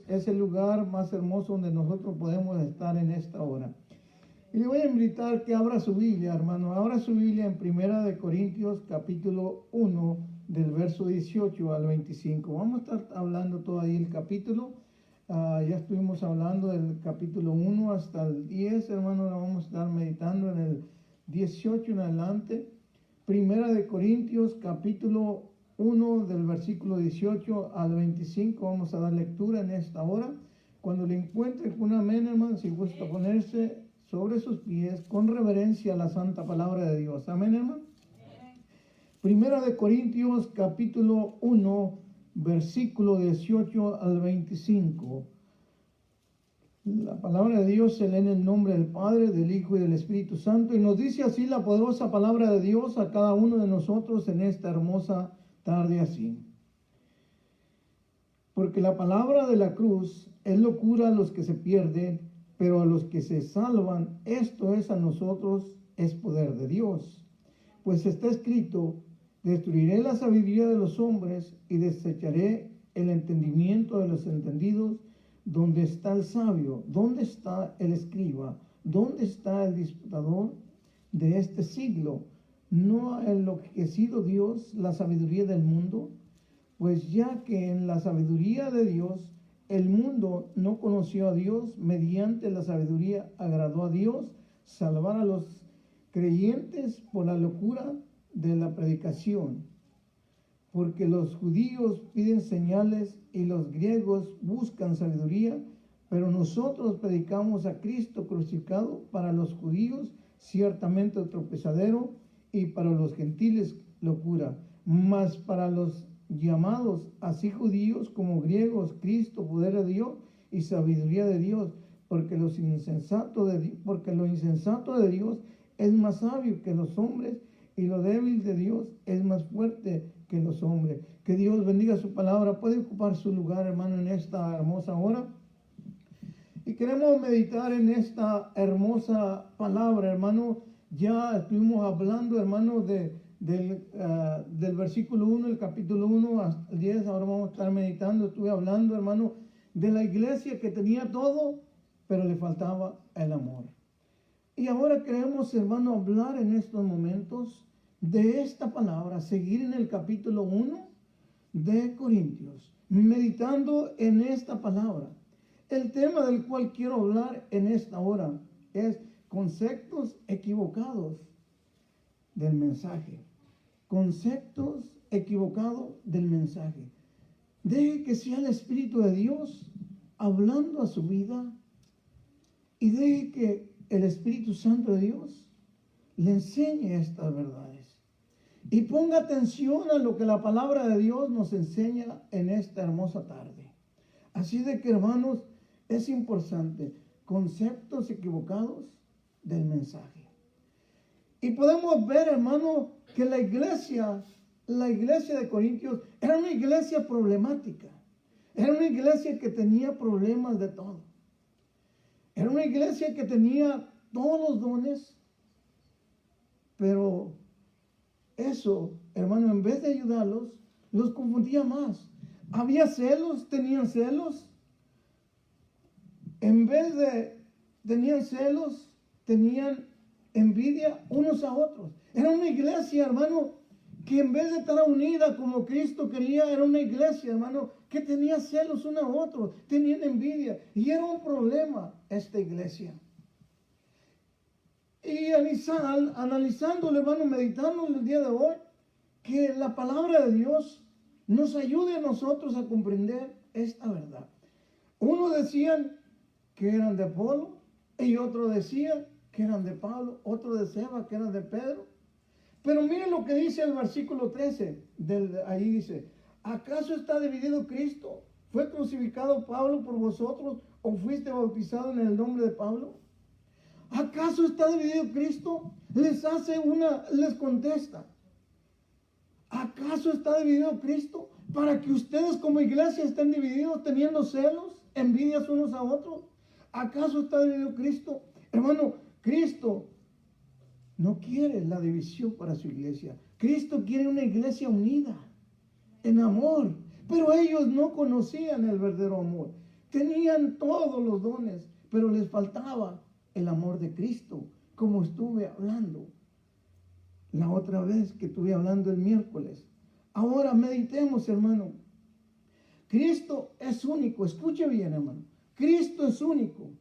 es el lugar más hermoso donde nosotros podemos estar en esta hora. Y le voy a invitar que abra su Biblia, hermano. Abra su Biblia en 1 Corintios capítulo 1, del verso 18 al 25. Vamos a estar hablando todo ahí el capítulo. Ya estuvimos hablando del capítulo 1 hasta el 10, hermano. Vamos a estar meditando en el 18 en adelante. 1 Corintios capítulo 1 del versículo 18 al 25. Vamos a dar lectura en esta hora. Cuando le encuentre con un amén, hermano, si gusta ponerse sobre sus pies con reverencia a la santa palabra de Dios. Amén, hermano. 1 Corintios capítulo 1, versículo 18 al 25. La palabra de Dios se lee en el nombre del Padre, del Hijo y del Espíritu Santo. Y nos dice así la poderosa palabra de Dios a cada uno de nosotros en esta hermosa tarde así. Porque la palabra de la cruz es locura a los que se pierden, pero a los que se salvan, esto es a nosotros, es poder de Dios. Pues está escrito: destruiré la sabiduría de los hombres y desecharé el entendimiento de los entendidos. ¿Dónde está el sabio? ¿Dónde está el escriba? ¿Dónde está el disputador de este siglo? ¿No ha enloquecido Dios la sabiduría del mundo? Pues ya que en la sabiduría de Dios el mundo no conoció a Dios, mediante la sabiduría agradó a Dios salvar a los creyentes por la locura de la predicación. Porque los judíos piden señales y los griegos buscan sabiduría, pero nosotros predicamos a Cristo crucificado, para los judíos ciertamente tropezadero y para los gentiles locura, mas para los llamados, así judíos como griegos, Cristo poder de Dios y sabiduría de Dios, porque lo insensato de Dios es más sabio que los hombres, y lo débil de Dios es más fuerte que los hombres. Que Dios bendiga su palabra. Puede ocupar su lugar, hermano, en esta hermosa hora. Y queremos meditar en esta hermosa palabra, hermano. Ya estuvimos hablando, hermano, del versículo 1, el capítulo 1 hasta el 10. Ahora vamos a estar meditando. Estuve hablando, hermano, de la iglesia que tenía todo, pero le faltaba el amor. Y ahora queremos, hermano, hablar en estos momentos de esta palabra, seguir en el capítulo 1 de Corintios, meditando en esta palabra. El tema del cual quiero hablar en esta hora es conceptos equivocados del mensaje. Conceptos equivocados del mensaje. Deje que sea el Espíritu de Dios hablando a su vida, y deje que el Espíritu Santo de Dios le enseñe estas verdades. Y ponga atención a lo que la palabra de Dios nos enseña en esta hermosa tarde. Así de que, hermanos, es importante, conceptos equivocados del mensaje. Y podemos ver, hermano, que la iglesia de Corintios era una iglesia problemática. Era una iglesia que tenía problemas de todo. Era una iglesia que tenía todos los dones, pero eso, hermano, en vez de ayudarlos, los confundía más. Había celos, tenían celos. En vez de tenían celos, tenían envidia unos a otros. Era una iglesia, hermano, que en vez de estar unida como Cristo quería, era una iglesia, hermano, que tenía celos uno a otro, tenían envidia. Y era un problema esta iglesia. Y analizándolo, hermano, meditando el día de hoy, que la palabra de Dios nos ayude a nosotros a comprender esta verdad. Unos decían que eran de Apolo, y otros decían que eran de Pablo, otros de Seba, que eran de Pedro. Pero miren lo que dice el versículo 13, ahí dice: ¿acaso está dividido Cristo? ¿Fue crucificado Pablo por vosotros, o fuiste bautizado en el nombre de Pablo? ¿Acaso está dividido Cristo? Les contesta: ¿acaso está dividido Cristo para que ustedes como iglesia estén divididos, teniendo celos, envidias unos a otros? ¿Acaso está dividido Cristo? Hermano, Cristo no quiere la división para su iglesia. Cristo quiere una iglesia unida en amor, pero ellos no conocían el verdadero amor. Tenían todos los dones, pero les faltaba el amor de Cristo, como estuve hablando la otra vez que estuve hablando el miércoles. Ahora meditemos, hermano. Cristo es único. Escuche bien, hermano. Cristo es único.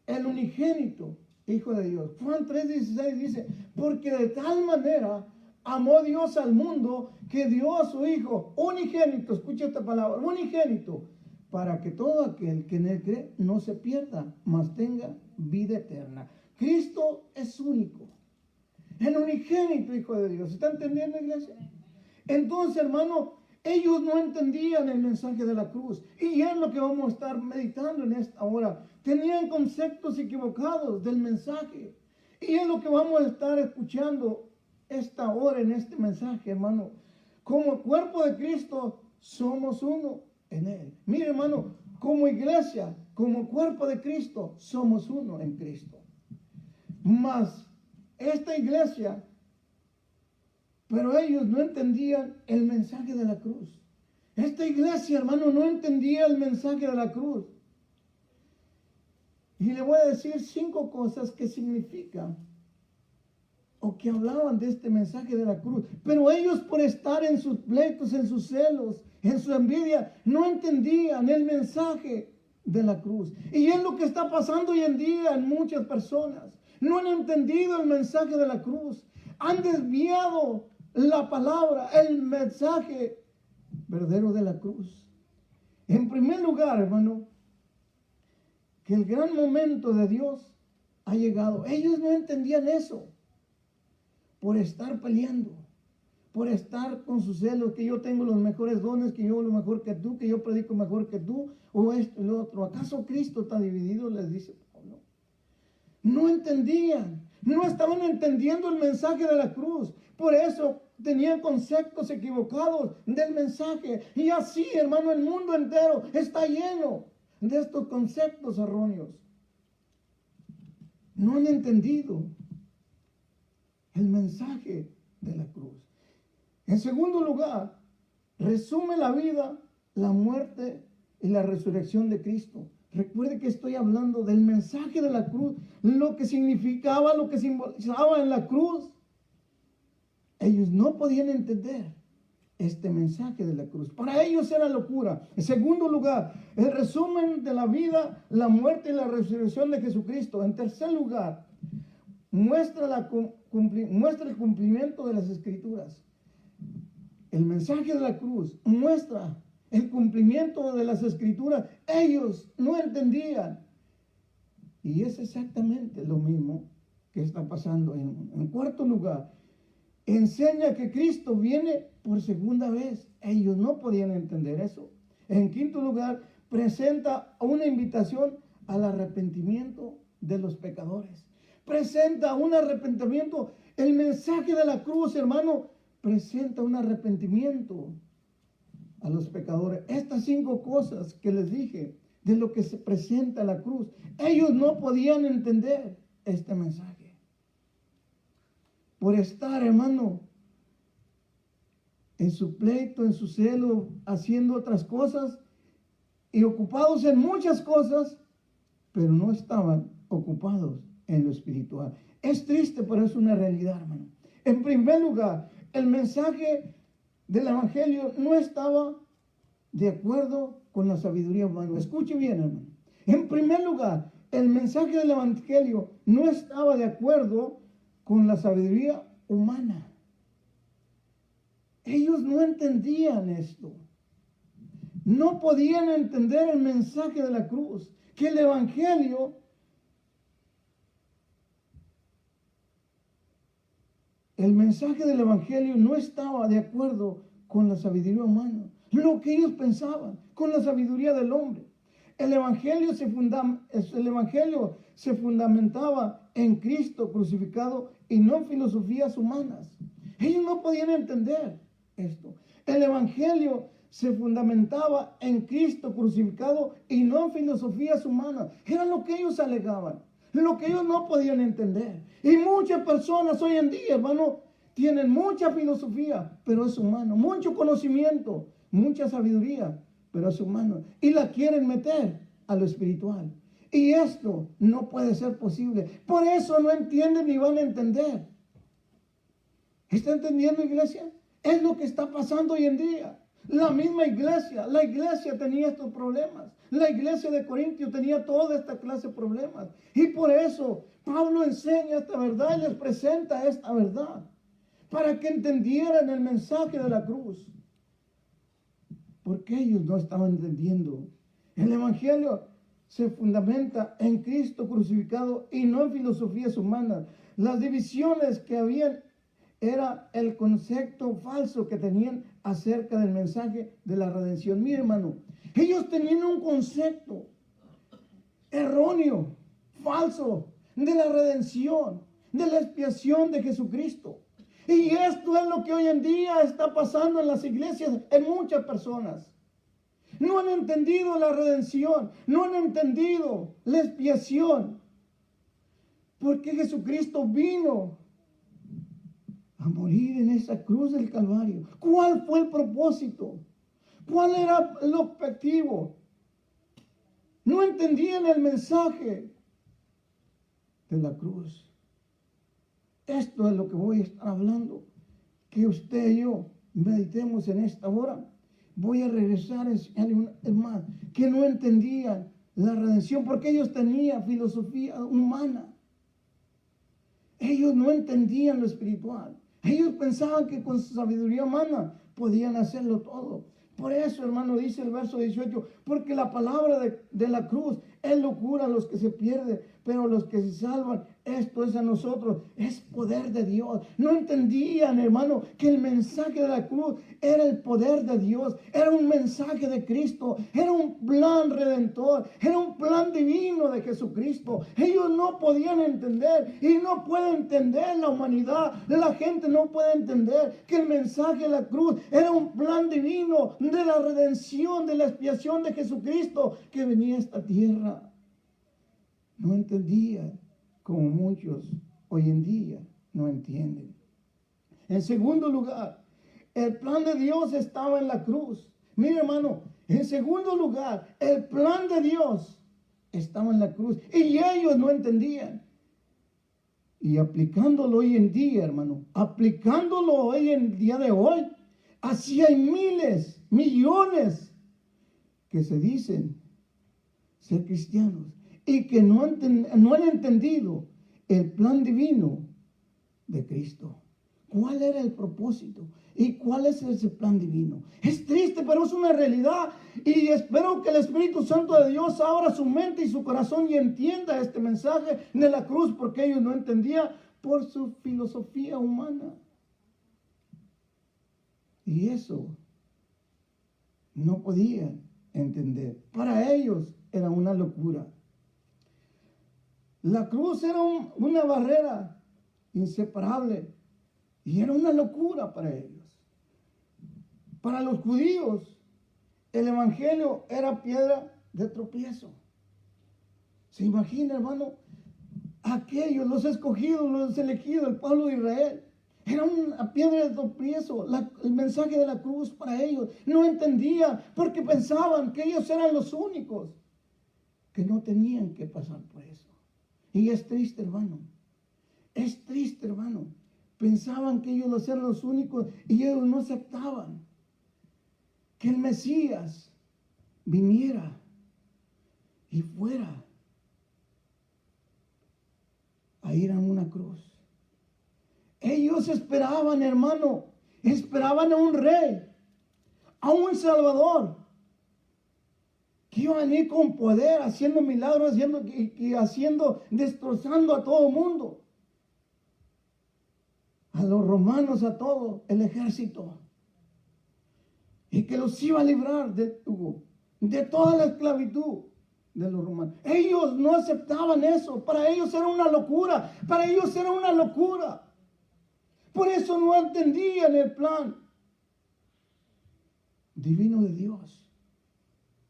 El unigénito Hijo de Dios. Juan 3:16 dice, porque de tal manera amó Dios al mundo que dio a su Hijo unigénito. Escuche esta palabra, unigénito, para que todo aquel que en él cree no se pierda, mas tenga vida eterna. Cristo es único. El unigénito Hijo de Dios. ¿Está entendiendo, iglesia? Entonces, hermano, ellos no entendían el mensaje de la cruz. Y es lo que vamos a estar meditando en esta hora. Tenían conceptos equivocados del mensaje. Y es lo que vamos a estar escuchando esta hora en este mensaje, hermano. Como cuerpo de Cristo, somos uno en Él. Mire, hermano, como iglesia, como cuerpo de Cristo, somos uno en Cristo. Mas esta iglesia, pero ellos no entendían el mensaje de la cruz. Esta iglesia, hermano, no entendía el mensaje de la cruz. Y le voy a decir 5 cosas que significan o que hablaban de este mensaje de la cruz. Pero ellos, por estar en sus pleitos, en sus celos, en su envidia, no entendían el mensaje de la cruz. Y es lo que está pasando hoy en día en muchas personas. No han entendido el mensaje de la cruz. Han desviado la palabra, el mensaje verdadero de la cruz. En primer lugar, hermano, que el gran momento de Dios ha llegado. Ellos no entendían eso. Por estar peleando, por estar con sus celos, que yo tengo los mejores dones, que yo lo mejor que tú, que yo predico mejor que tú, o esto y lo otro. ¿Acaso Cristo está dividido? Les dice Pablo. No entendían, no estaban entendiendo el mensaje de la cruz. Por eso tenían conceptos equivocados del mensaje. Y así, hermano, el mundo entero está lleno de estos conceptos erróneos. No han entendido el mensaje de la cruz. En segundo lugar, resume la vida, la muerte y la resurrección de Cristo. Recuerde que estoy hablando del mensaje de la cruz, lo que significaba, lo que simbolizaba en la cruz. Ellos no podían entender este mensaje de la cruz. Para ellos era locura. En segundo lugar, el resumen de la vida, la muerte y la resurrección de Jesucristo. En tercer lugar, muestra el cumplimiento de las Escrituras. El mensaje de la cruz muestra el cumplimiento de las Escrituras. Ellos no entendían. Y es exactamente lo mismo que está pasando. En cuarto lugar, enseña que Cristo viene por segunda vez. Ellos no podían entender eso. En quinto lugar, presenta una invitación al arrepentimiento de los pecadores. Presenta un arrepentimiento. El mensaje de la cruz, hermano, presenta un arrepentimiento a los pecadores. Estas 5 cosas que les dije de lo que se presenta la cruz, ellos no podían entender este mensaje. Por estar, hermano, en su pleito, en su celo, haciendo otras cosas y ocupados en muchas cosas, pero no estaban ocupados en lo espiritual. Es triste, pero es una realidad, hermano. En primer lugar, el mensaje del evangelio no estaba de acuerdo con la sabiduría humana. Escuche bien, hermano. En primer lugar, el mensaje del evangelio no estaba de acuerdo con la sabiduría humana. Ellos no entendían esto. No podían entender el mensaje de la cruz, que el evangelio el mensaje del evangelio no estaba de acuerdo con la sabiduría humana, lo que ellos pensaban, con la sabiduría del hombre. El evangelio se fundamentaba en Cristo crucificado y no en filosofías humanas. Ellos no podían entender esto. El evangelio se fundamentaba en Cristo crucificado y no en filosofías humanas. Era lo que ellos alegaban, lo que ellos no podían entender. Y muchas personas hoy en día, hermano, tienen mucha filosofía, pero es humano. Mucho conocimiento, mucha sabiduría, pero es humano. Y la quieren meter a lo espiritual. Y esto no puede ser posible. Por eso no entienden ni van a entender. ¿Está entendiendo, iglesia? Es lo que está pasando hoy en día. La misma iglesia, la iglesia tenía estos problemas. La iglesia de Corintios tenía toda esta clase de problemas. Y por eso Pablo enseña esta verdad y les presenta esta verdad. Para que entendieran el mensaje de la cruz. Porque ellos no estaban entendiendo. El evangelio se fundamenta en Cristo crucificado y no en filosofías humanas. Las divisiones que habían era el concepto falso que tenían acerca del mensaje de la redención. Mire, hermano, ellos tenían un concepto erróneo, falso, de la redención, de la expiación de Jesucristo. Y esto es lo que hoy en día está pasando en las iglesias, en muchas personas. No han entendido la redención, no han entendido la expiación. Porque Jesucristo vino a morir en esa cruz del Calvario. ¿Cuál fue el propósito? ¿Cuál era el objetivo? No entendían el mensaje de la cruz. Esto es lo que voy a estar hablando. Que usted y yo meditemos en esta hora. Voy a regresar en más. Que no entendían la redención porque ellos tenían filosofía humana. Ellos no entendían lo espiritual. Ellos pensaban que con su sabiduría humana podían hacerlo todo. Por eso, hermano, dice el verso 18, porque la palabra de la cruz es locura a los que se pierden, pero a los que se salvan, esto es a nosotros, es poder de Dios. No entendían, hermano, que el mensaje de la cruz era el poder de Dios, era un mensaje de Cristo, era un plan redentor, era un plan divino de Jesucristo. Ellos no podían entender y no pueden entender la humanidad. La gente no puede entender que el mensaje de la cruz era un plan divino de la redención, de la expiación de Jesucristo que venía a esta tierra. No entendían, como muchos hoy en día no entienden. En segundo lugar, el plan de Dios estaba en la cruz. Mire, hermano, en segundo lugar, el plan de Dios estaba en la cruz y ellos no entendían. Y aplicándolo hoy en día, hermano, aplicándolo hoy en el día de hoy, así hay miles, millones que se dicen ser cristianos y que no han entendido el plan divino de Cristo. ¿Cuál era el propósito? ¿Y cuál es ese plan divino? Es triste, pero es una realidad. Y espero que el Espíritu Santo de Dios abra su mente y su corazón y entienda este mensaje de la cruz, porque ellos no entendían por su filosofía humana. Y eso no podían entender. Para ellos era una locura. La cruz era una barrera inseparable y era una locura para ellos. Para los judíos, el evangelio era piedra de tropiezo. ¿Se imagina, hermano? Aquellos, los escogidos, los elegidos, el pueblo de Israel, era una piedra de tropiezo. El mensaje de la cruz para ellos no entendían porque pensaban que ellos eran los únicos que no tenían que pasar por eso. Y es triste, hermano. Es triste, hermano. Pensaban que ellos eran los únicos y ellos no aceptaban que el Mesías viniera y fuera a ir a una cruz. Ellos esperaban, hermano, esperaban a un rey, a un salvador, que iba a venir con poder, haciendo milagros, destrozando a todo el mundo. A los romanos, a todo el ejército. Y que los iba a librar de toda la esclavitud de los romanos. Ellos no aceptaban eso. Para ellos era una locura. Para ellos era una locura. Por eso no entendían el plan divino de Dios.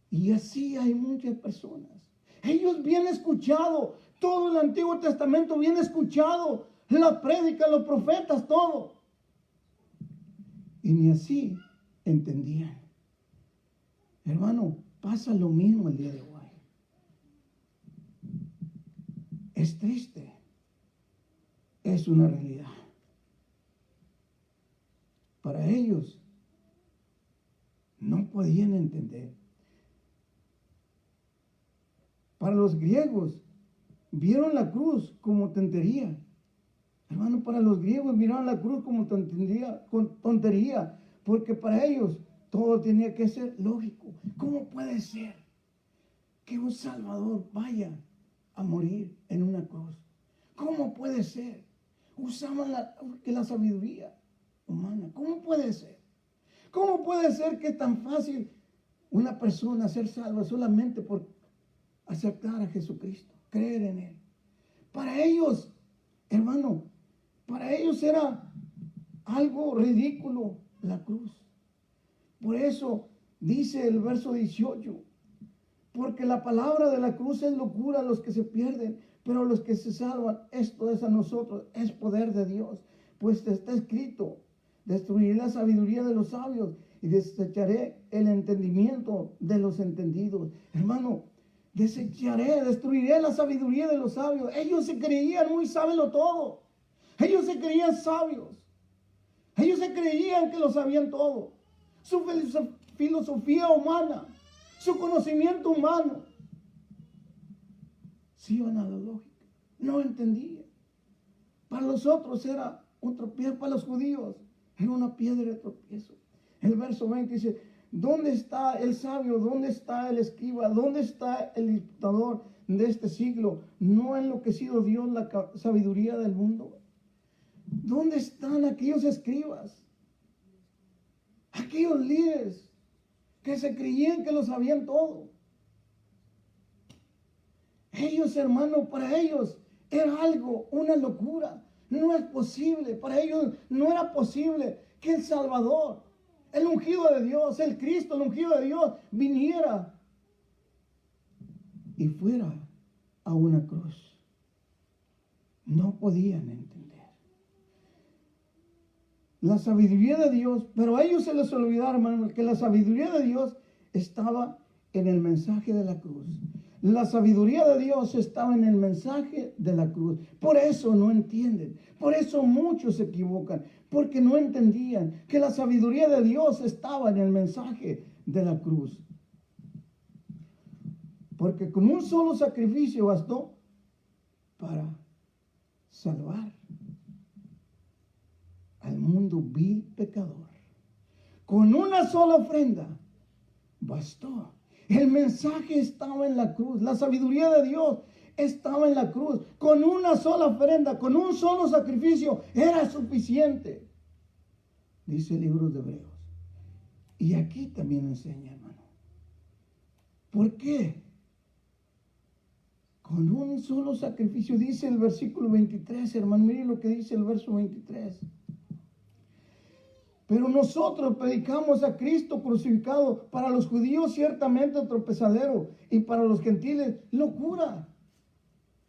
Y así hay muchas personas. Ellos bien escuchado todo el Antiguo Testamento, bien escuchado la prédica, los profetas, todo. Y ni así entendían. Hermano, pasa lo mismo el día de hoy. Es triste. Es una realidad. Para ellos no podían entender. Para los griegos vieron la cruz como tontería. Hermano, para los griegos miraron la cruz como tontería, porque para ellos todo tenía que ser lógico. ¿Cómo puede ser que un Salvador vaya a morir en una cruz? ¿Cómo puede ser? Usaban la sabiduría humana. ¿Cómo puede ser? ¿Cómo puede ser que es tan fácil una persona ser salva solamente por aceptar a Jesucristo, creer en Él? Para ellos, hermano, para ellos era algo ridículo la cruz. Por eso dice el verso 18, porque la palabra de la cruz es locura a los que se pierden, pero a los que se salvan, esto es a nosotros, es poder de Dios. Pues está escrito, destruiré la sabiduría de los sabios y desecharé el entendimiento de los entendidos. Hermano, destruiré la sabiduría de los sabios. Ellos se creían muy sabios todo. Ellos se creían sabios. Ellos se creían que lo sabían todo. Su filosofía humana, su conocimiento humano, se iban a la lógica. No entendían. Para los otros era un tropiezo, para los judíos era una piedra de tropiezo. El verso 20 dice, ¿dónde está el sabio? ¿Dónde está el escriba? ¿Dónde está el disputador de este siglo? ¿No ha enloquecido Dios la sabiduría del mundo? ¿Dónde están aquellos escribas? Aquellos líderes que se creían que lo sabían todo. Ellos, hermano, para ellos era algo, una locura. No es posible, para ellos no era posible que el Salvador, el ungido de Dios, el Cristo, el ungido de Dios, viniera y fuera a una cruz. No podían entender la sabiduría de Dios, pero a ellos se les olvidó, hermano, que la sabiduría de Dios estaba en el mensaje de la cruz. La sabiduría de Dios estaba en el mensaje de la cruz. Por eso no entienden. Por eso muchos se equivocan. Porque no entendían que la sabiduría de Dios estaba en el mensaje de la cruz. Porque con un solo sacrificio bastó para salvar al mundo vil pecador. Con una sola ofrenda bastó. El mensaje estaba en la cruz. La sabiduría de Dios estaba en la cruz. Con una sola ofrenda, con un solo sacrificio, era suficiente. Dice el libro de Hebreos. Y aquí también enseña, hermano. ¿Por qué? Con un solo sacrificio, dice el versículo 23, hermano. Mire lo que dice el verso 23. Pero nosotros predicamos a Cristo crucificado, para los judíos ciertamente tropezadero y para los gentiles locura.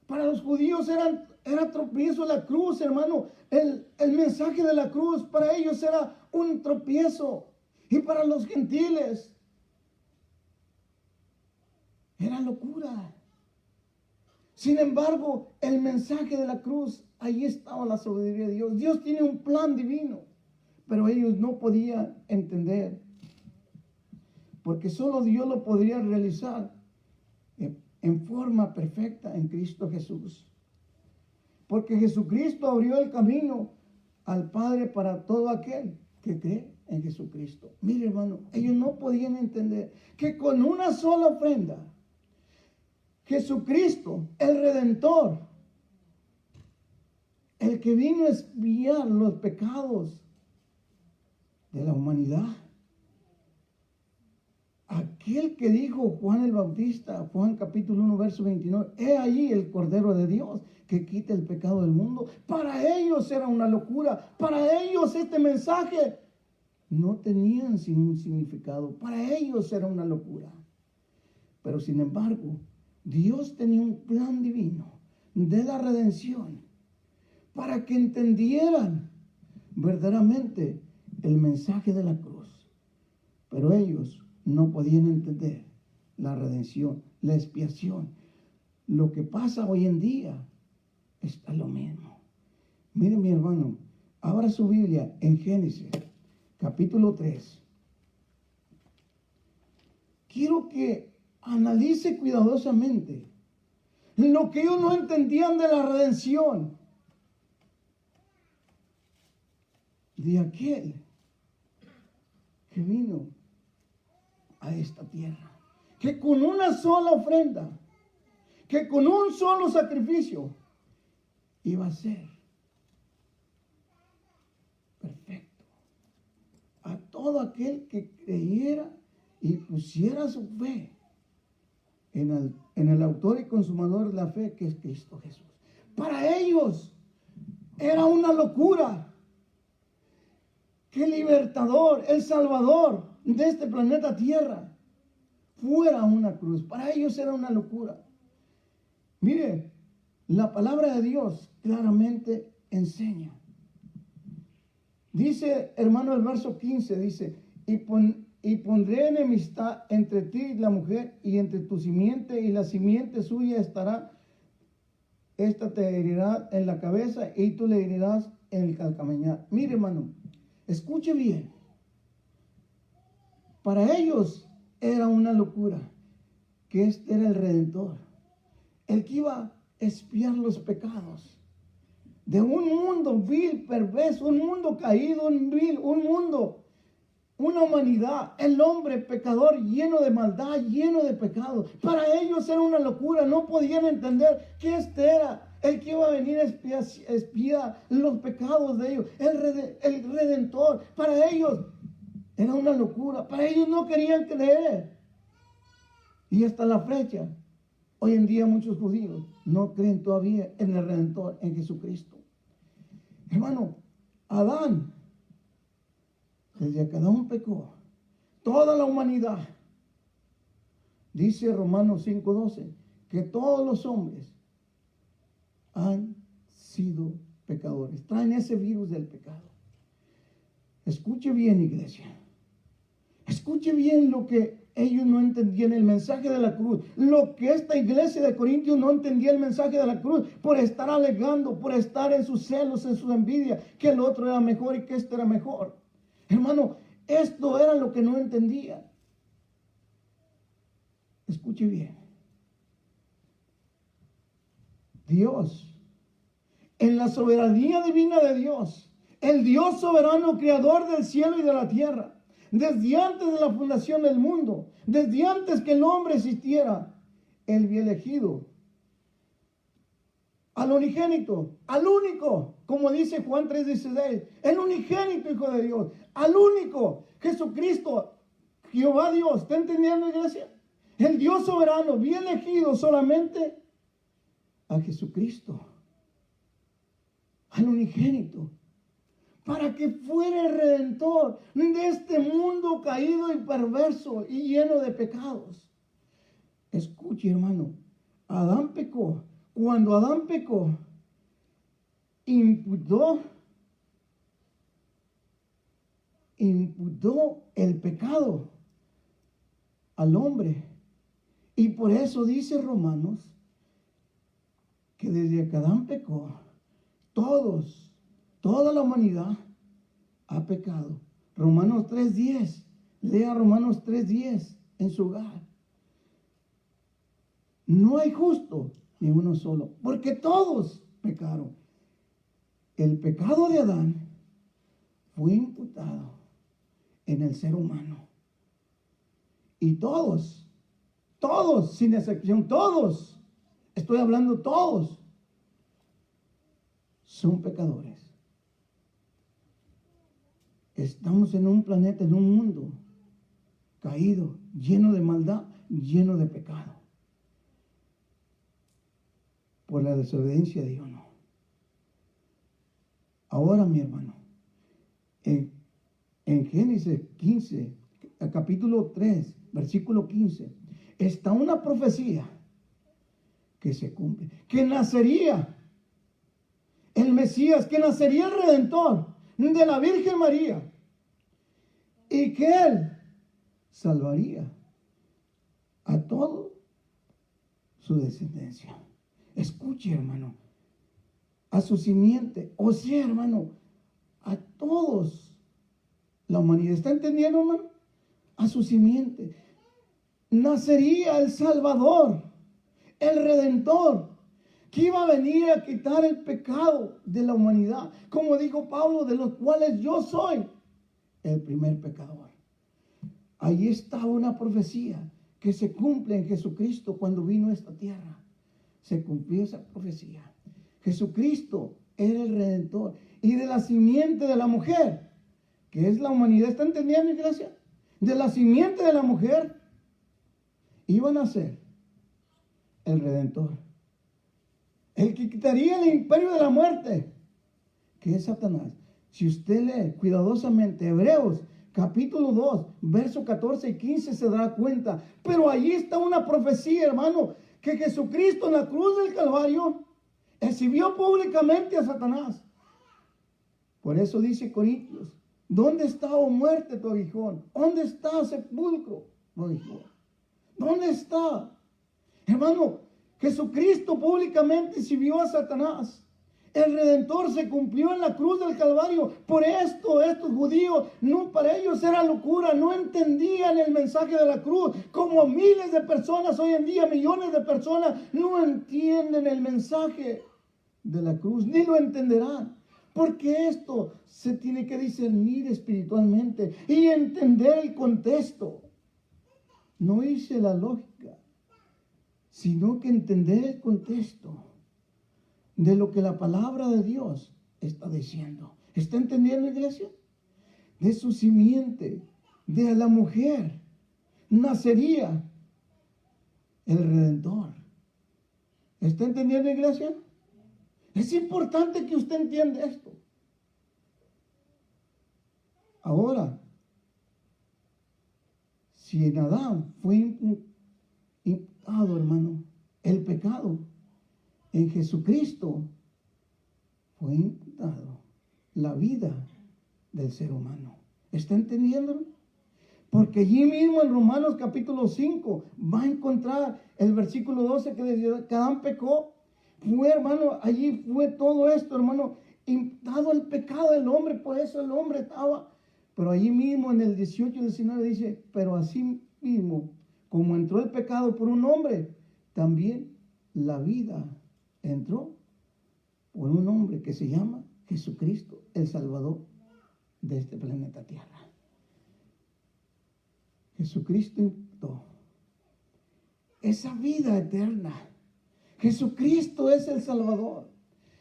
Para los judíos era tropiezo la cruz, hermano. El mensaje de la cruz para ellos era un tropiezo. Y para los gentiles era locura. Sin embargo, el mensaje de la cruz, ahí estaba la sabiduría de Dios. Dios tiene un plan divino. Pero ellos no podían entender, porque solo Dios lo podría realizar en forma perfecta en Cristo Jesús. Porque Jesucristo abrió el camino al Padre para todo aquel que cree en Jesucristo. Mire, hermano, ellos no podían entender que con una sola ofrenda, Jesucristo, el Redentor, el que vino a expiar los pecados de la humanidad, aquel que dijo Juan el Bautista, Juan capítulo 1 verso 29, he ahí el Cordero de Dios que quita el pecado del mundo. Para ellos era una locura. Para ellos este mensaje no tenía un significado. Para ellos era una locura. Pero sin embargo, Dios tenía un plan divino de la redención para que entendieran verdaderamente el mensaje de la cruz. Pero ellos no podían entender la redención, la expiación. Lo que pasa hoy en día está lo mismo. Mire, mi hermano, abra su Biblia en Génesis, capítulo 3. Quiero que analice cuidadosamente lo que ellos no entendían de la redención de aquel que vino a esta tierra, que con una sola ofrenda, que con un solo sacrificio iba a ser perfecto a todo aquel que creyera y pusiera su fe en el autor y consumador de la fe, que es Cristo Jesús. Para ellos era una locura que el libertador, el salvador de este planeta Tierra fuera una cruz. Para ellos era una locura. Mire, la palabra de Dios claramente enseña. Dice, hermano, el verso 15, dice, y pondré enemistad entre ti y la mujer, y entre tu simiente y la simiente suya estará. Esta te herirá en la cabeza y tú le herirás en el calcañar. Mire, hermano, escuche bien. Para ellos era una locura que este era el Redentor, el que iba a expiar los pecados de un mundo vil, perverso, un mundo caído, un mundo, una humanidad, el hombre pecador lleno de maldad, lleno de pecado. Para ellos era una locura, no podían entender que este era el que iba a venir a expiar los pecados de ellos, el Redentor. Para ellos era una locura, para ellos no querían creer. Y hasta la fecha, hoy en día muchos judíos no creen todavía en el Redentor, en Jesucristo. Hermano, Adán, desde que Adán pecó, toda la humanidad, dice Romanos 5:12, que todos los hombres han sido pecadores. Traen ese virus del pecado. Escuche bien, iglesia. Escuche bien lo que ellos no entendían, el mensaje de la cruz. Lo que esta iglesia de Corintios no entendía, el mensaje de la cruz, por estar alegando, por estar en sus celos, en su envidia, que el otro era mejor y que este era mejor. Hermano, esto era lo que no entendía. Escuche bien. Dios, en la soberanía divina de Dios, el Dios soberano, creador del cielo y de la tierra, desde antes de la fundación del mundo, desde antes que el hombre existiera, Él había elegido al unigénito, al único, como dice Juan 3:16, el unigénito Hijo de Dios, al único, Jesucristo, Jehová Dios. ¿Está entendiendo, iglesia? El Dios soberano había elegido solamente a Jesucristo, al unigénito, para que fuera el Redentor de este mundo caído y perverso y lleno de pecados. Escuche, hermano, Adán pecó. Cuando Adán pecó, imputó el pecado al hombre. Y por eso dice Romanos que desde que Adán pecó, toda la humanidad ha pecado. Romanos 3:10, lea Romanos 3:10 en su hogar. No hay justo ni uno solo, porque todos pecaron. El pecado de Adán fue imputado en el ser humano. Y todos, sin excepción, todos, estoy hablando todos, son pecadores. Estamos en un planeta, en un mundo caído, lleno de maldad, lleno de pecado, por la desobediencia de Dios. No. Ahora, mi hermano, en Génesis 15, capítulo 3, versículo 15, está una profecía que se cumple, que nacería el Mesías, que nacería el Redentor de la Virgen María, y que Él salvaría a toda su descendencia. Escuche, hermano, a su simiente. O sea, hermano, a todos. La humanidad, ¿está entendiendo, hermano? A su simiente. Nacería el Salvador, el Redentor, que iba a venir a quitar el pecado de la humanidad. Como dijo Pablo, de los cuales yo soy el primer pecador. Ahí está una profecía que se cumple en Jesucristo cuando vino a esta tierra. Se cumplió esa profecía. Jesucristo era el Redentor. Y de la simiente de la mujer, que es la humanidad, ¿está entendiendo, iglesia? De la simiente de la mujer iba a nacer el Redentor. El que quitaría el imperio de la muerte, que es Satanás. Si usted lee cuidadosamente Hebreos capítulo 2, versos 14 y 15, se dará cuenta. Pero allí está una profecía, hermano, que Jesucristo en la cruz del Calvario exhibió públicamente a Satanás. Por eso dice Corintios, ¿dónde está, oh muerte, tu aguijón? ¿Dónde está, sepulcro, tu aguijón? ¿Dónde está? Hermano, Jesucristo públicamente exhibió a Satanás. El Redentor se cumplió en la cruz del Calvario. Por esto, estos judíos, no, para ellos era locura. No entendían el mensaje de la cruz. Como miles de personas hoy en día, millones de personas, no entienden el mensaje de la cruz, ni lo entenderán. Porque esto se tiene que discernir espiritualmente y entender el contexto. No hice la lógica, sino que entender el contexto de lo que la palabra de Dios está diciendo. ¿Está entendiendo, iglesia? De su simiente, de la mujer, nacería el Redentor. ¿Está entendiendo, iglesia? Es importante que usted entienda esto. Ahora, si en Adán fue imputado, hermano, el pecado, en Jesucristo fue imputado la vida del ser humano. ¿Está entendiendo? Porque allí mismo en Romanos capítulo 5 va a encontrar el versículo 12 que dice que Adán pecó. Fue, hermano, allí fue todo esto, hermano, imputado el pecado del hombre, por eso el hombre estaba. Pero allí mismo en el 18 y 19 dice, pero así mismo, como entró el pecado por un hombre, también la vida entró por un hombre que se llama Jesucristo, el Salvador de este planeta Tierra. Jesucristo imputó esa vida eterna. Jesucristo es el Salvador.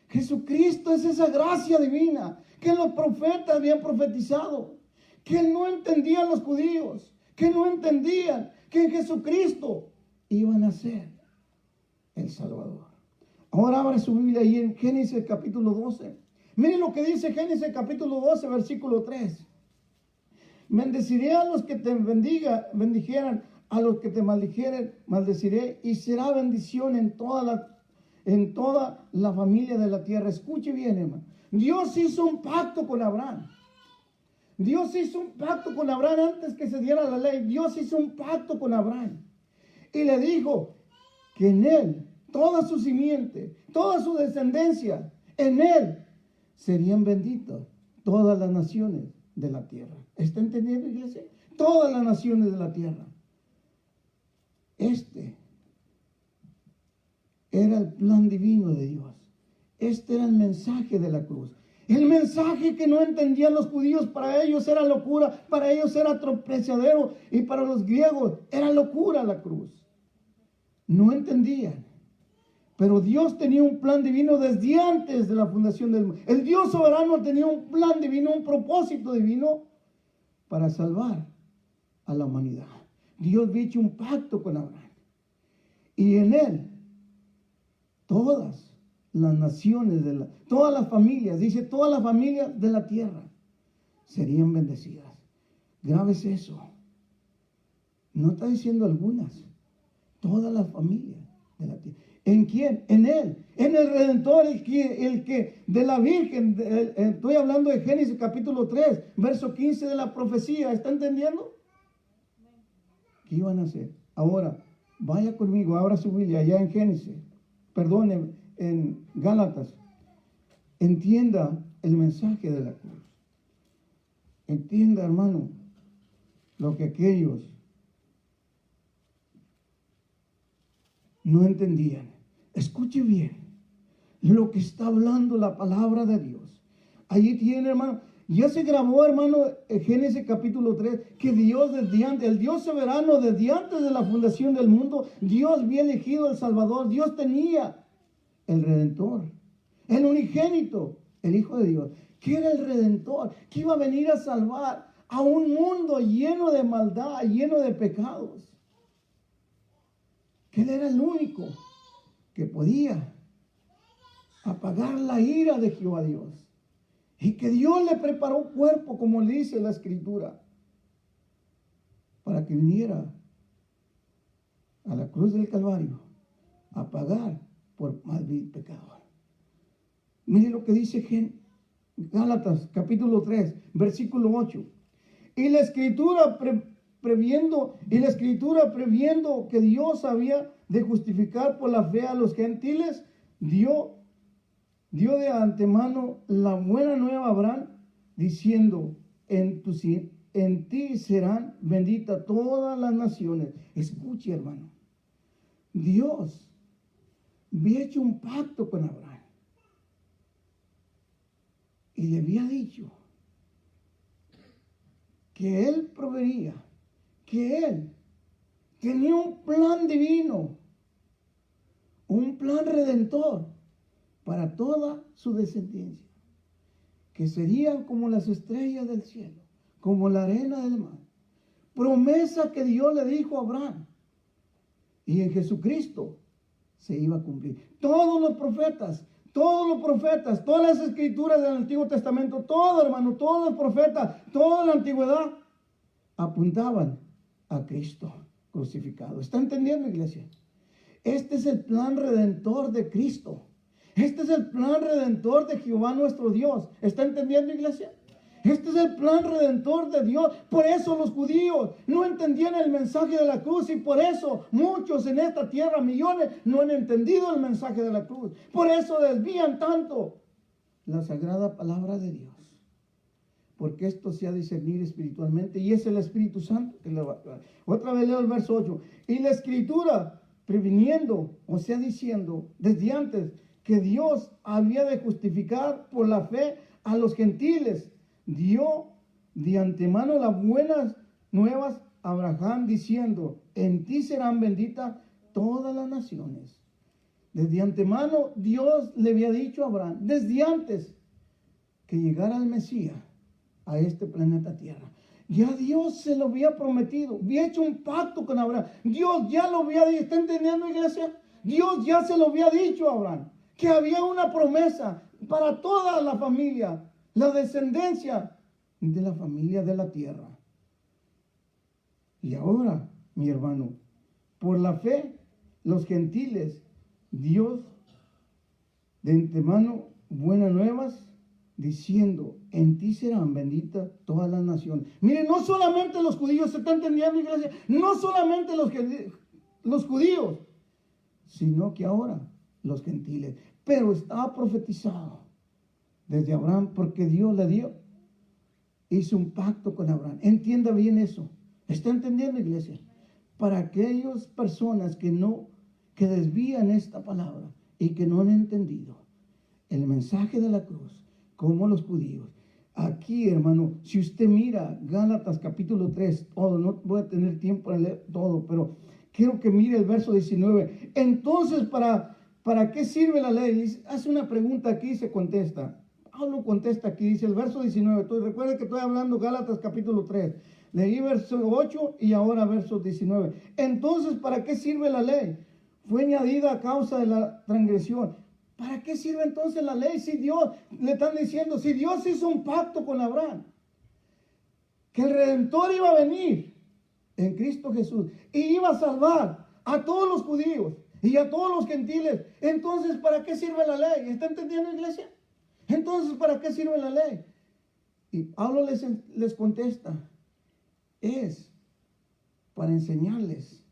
Jesucristo es esa gracia divina que los profetas habían profetizado, que no entendían los judíos, que no entendían que en Jesucristo iban a ser el Salvador. Ahora abre su Biblia ahí en Génesis capítulo 12. Miren lo que dice Génesis capítulo 12, versículo 3. Bendeciré a los que te bendijeran, a los que te maldijeren, maldeciré, y será bendición en toda la familia de la tierra. Escuche bien, hermano. Dios hizo un pacto con Abraham. Dios hizo un pacto con Abraham antes que se diera la ley. Dios hizo un pacto con Abraham. Y le dijo que en él, toda su simiente, toda su descendencia, en él serían benditas todas las naciones de la tierra. ¿Está entendiendo, iglesia? Todas las naciones de la tierra. Este era el plan divino de Dios. Este era el mensaje de la cruz. El mensaje que no entendían los judíos, para ellos era locura, para ellos era tropezadero, y para los griegos era locura la cruz. No entendían. Pero Dios tenía un plan divino desde antes de la fundación del mundo. El Dios soberano tenía un plan divino, un propósito divino para salvar a la humanidad. Dios había hecho un pacto con Abraham. Y en él, todas las naciones, todas las familias, dice todas las familias de la tierra serían bendecidas. Grábese eso. No está diciendo algunas. Todas las familias de la tierra. ¿En quién? En él, en el Redentor, el que de la Virgen, estoy hablando de Génesis capítulo 3, verso 15 de la profecía, ¿está entendiendo? ¿Qué iban a hacer? Ahora, vaya conmigo, abra su Biblia allá en Génesis, perdón, en Gálatas, entienda el mensaje de la cruz. Entienda, hermano, lo que aquellos no entendían. Escuche bien lo que está hablando la palabra de Dios. Allí tiene, hermano, ya se grabó, hermano, en Génesis capítulo 3, que Dios desde antes, el Dios soberano desde antes de la fundación del mundo, Dios había elegido al Salvador. Dios tenía el Redentor, el unigénito, el Hijo de Dios, que era el Redentor, que iba a venir a salvar a un mundo lleno de maldad, lleno de pecados. Que Él era el único que podía apagar la ira de Jehová Dios. Y que Dios le preparó un cuerpo, como le dice la Escritura, para que viniera a la cruz del Calvario a pagar por más vil pecador. Mire lo que dice Gálatas capítulo 3, versículo 8. Y la Escritura previendo que Dios había de justificar por la fe a los gentiles, dio de antemano la buena nueva a Abraham, diciendo, en ti serán benditas todas las naciones. Escuche, hermano, Dios había hecho un pacto con Abraham y le había dicho que Él proveería, que Él tenía un plan divino, un plan redentor para toda su descendencia, que serían como las estrellas del cielo, como la arena del mar. Promesa que Dios le dijo a Abraham, y en Jesucristo se iba a cumplir. Todos los profetas, todas las escrituras del Antiguo Testamento, todo, hermano, todos los profetas, toda la antigüedad apuntaban a Cristo crucificado. ¿Está entendiendo, iglesia? Este es el plan redentor de Cristo. Este es el plan redentor de Jehová nuestro Dios. ¿Está entendiendo, iglesia? Este es el plan redentor de Dios. Por eso los judíos no entendían el mensaje de la cruz, y por eso muchos en esta tierra, millones, no han entendido el mensaje de la cruz. Por eso desvían tanto la sagrada palabra de Dios. Porque esto se ha de discernir espiritualmente, y es el Espíritu Santo que le va a hablar. Otra vez leo el verso 8. Y la Escritura previniendo, o sea, diciendo desde antes que Dios había de justificar por la fe a los gentiles, dio de antemano las buenas nuevas a Abraham, diciendo, en ti serán benditas todas las naciones. Desde antemano Dios le había dicho a Abraham, desde antes que llegara el Mesías a este planeta Tierra. Ya Dios se lo había prometido, había hecho un pacto con Abraham. Dios ya lo había dicho. ¿Está entendiendo, iglesia? Dios ya se lo había dicho a Abraham, que había una promesa para toda la familia, la descendencia de la familia de la tierra. Y ahora, mi hermano, por la fe, los gentiles, Dios de antemano buenas nuevas, diciendo, en ti serán benditas todas las naciones. Miren, no solamente los judíos, ¿se está entendiendo, iglesia? No solamente los judíos, sino que ahora los gentiles. Pero estaba profetizado desde Abraham, porque Dios le dio, hizo un pacto con Abraham. Entienda bien eso. ¿Está entendiendo, iglesia? Para aquellas personas que desvían esta palabra y que no han entendido el mensaje de la cruz, como los judíos. Aquí, hermano, si usted mira Gálatas capítulo 3, todo, no voy a tener tiempo de leer todo, pero quiero que mire el verso 19. Entonces, ¿para qué sirve la ley? Hace una pregunta aquí y se contesta. Pablo contesta aquí, dice el verso 19. Entonces, recuerde que estoy hablando Gálatas capítulo 3. Leí verso 8 y ahora verso 19. Entonces, ¿para qué sirve la ley? Fue añadida a causa de la transgresión. ¿Para qué sirve entonces la ley? Si Dios, le están diciendo, si Dios hizo un pacto con Abraham, que el Redentor iba a venir en Cristo Jesús y iba a salvar a todos los judíos y a todos los gentiles, entonces ¿para qué sirve la ley? ¿Está entendiendo, iglesia? Entonces, ¿para qué sirve la ley? Y Pablo les contesta, es para enseñarles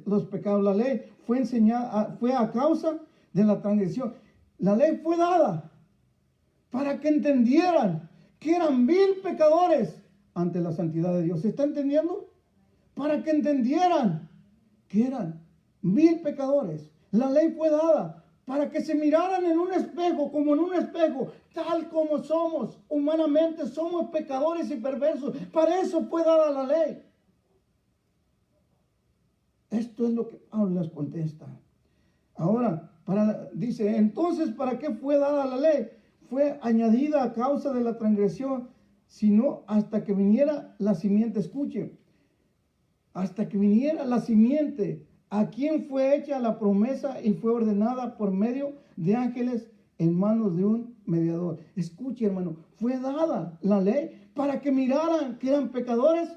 los pecados. La ley fue a causa de la transgresión. La ley fue dada para que entendieran que eran vil pecadores ante la santidad de Dios. ¿Se está entendiendo? Para que entendieran que eran vil pecadores. La ley fue dada para que se miraran en un espejo, como en un espejo, tal como somos. Humanamente somos pecadores y perversos. Para eso fue dada la ley. Esto es lo que Pablo les contesta. Ahora, dice, entonces, ¿para qué fue dada la ley? Fue añadida a causa de la transgresión, sino hasta que viniera la simiente. Escuche, hasta que viniera la simiente, a quien fue hecha la promesa y fue ordenada por medio de ángeles en manos de un mediador. Escuche, hermano, fue dada la ley para que miraran que eran pecadores